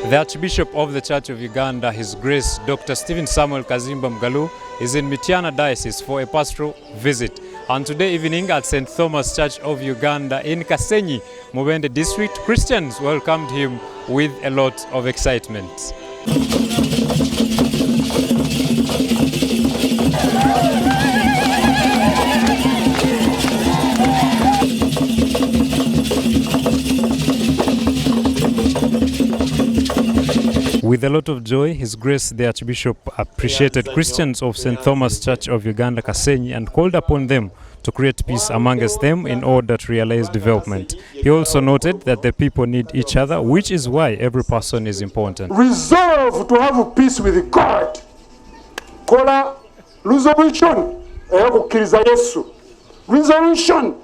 The Archbishop of the Church of Uganda, His Grace Dr. Stephen Samuel Kaziimba Mugalu, is in Mityana Diocese for a pastoral visit. And today evening at St Thomas COU Uganda in Kasenyi, Mubende district, Christians welcomed him with a lot of excitement. With a lot of joy, His Grace the Archbishop appreciated Christians of St Thomas COU Uganda Kasenyi and called upon them to create peace amongst them in order to realize development. He also noted that the people need each other, which is why every person is important. Resolve to have peace with God. Kola resolution eyokukiriza Yesu. Resolution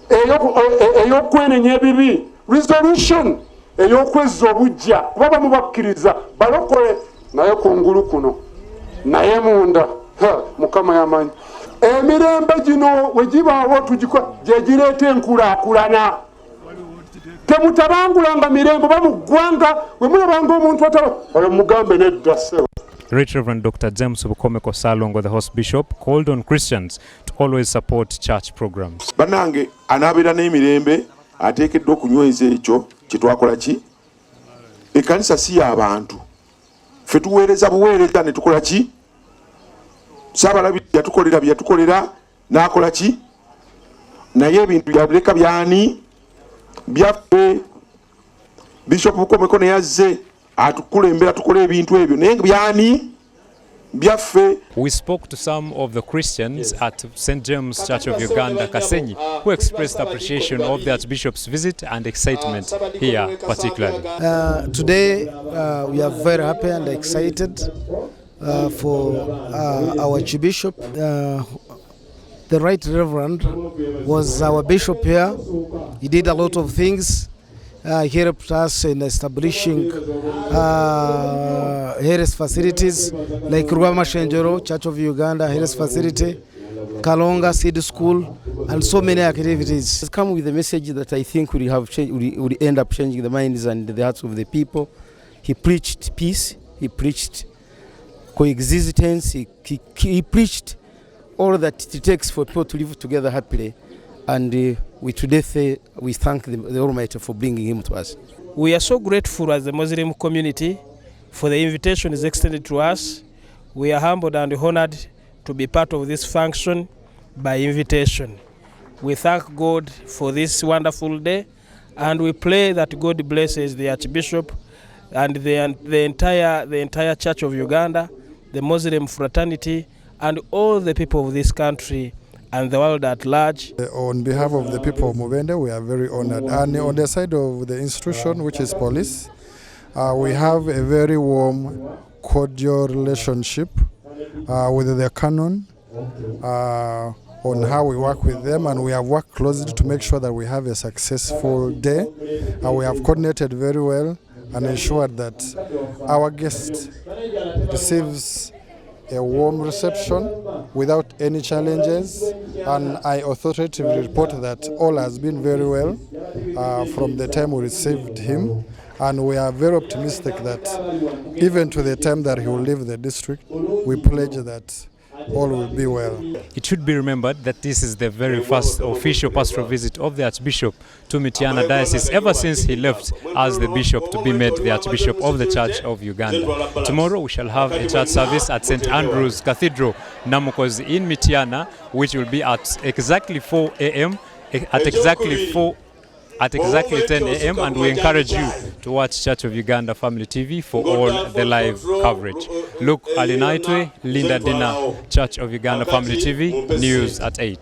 eyokwenenya ebibi. Resolution eyokwezza obujja kuba mubakkiriza balokole naye kungulu kuno naye munda mukama yamanyi emirembe gino wegibaawo tugiko gyegireeta enkulaakulana temutabangulanga mirembe bamuggwanga wemulabanga omuntu oyo mugambe nedda sewa. Right Reverend Dr. James Bukomeko Salongo, the host bishop, called on Christians to always support church programs. Banange anaabira n'emirembe ateekeddwa okunyweza ekyo kitwakola ki ekanisa si y'abantu ffe tuweereza buweereza ne tukola ki Saabalabi yatukolera byatukolera n'akola ki naye ebintu yabireka byani byaffe Bishop Bukomeko ne yazze atukulembera tukola ebintu ebyo naye byani. We spoke to some of the Christians at St James COU Uganda Kasenyi who expressed appreciation of the Archbishop's visit and excitement here particularly. Today we are very happy and excited for our Archbishop. The Right Reverend was our bishop here. He did a lot of things. He helped us in establishing health facilities like Ruama Shenjoro, Church of Uganda health facility, Kalonga Seed School, and so many activities. He's come with a message that I think will end up changing the minds and the hearts of the people. He preached peace, he preached coexistence, he preached all that it takes for people to live together happily. And we today we thank the Almighty for bringing him to us. We are so grateful as the Muslim community for the invitation is extended to us. We are humbled and honored to be part of this function by invitation. We thank God for this wonderful day, and we pray that God blesses the Archbishop and the entire Church of Uganda, the Muslim fraternity, and all the people of this country and the world at large. On behalf of the people of Mubende, we are very honored. And on the side of the institution, which is police, we have a very warm, cordial relationship with the canon on how we work with them, and we have worked closely to make sure that we have a successful day. We have coordinated very well and ensured that our guest receives a warm reception without any challenges, and I authoritatively report that all has been very well from the time we received him, and we are very optimistic that even to the time that he will leave the district, we pledge that all will be well. It should be remembered that this is the very first official pastoral visit of the Archbishop to Mityana Diocese ever since he left as the Bishop to be made the Archbishop of the Church of Uganda. Tomorrow we shall have a church service at St Andrew's Cathedral, Namukozi in Mityana, which will be at exactly 4 a.m. At exactly 10 a.m. and we encourage you to watch Church of Uganda Family TV for all the live coverage. Luke Alinaitwe, Linda Dina, Church of Uganda Family TV, news at 8.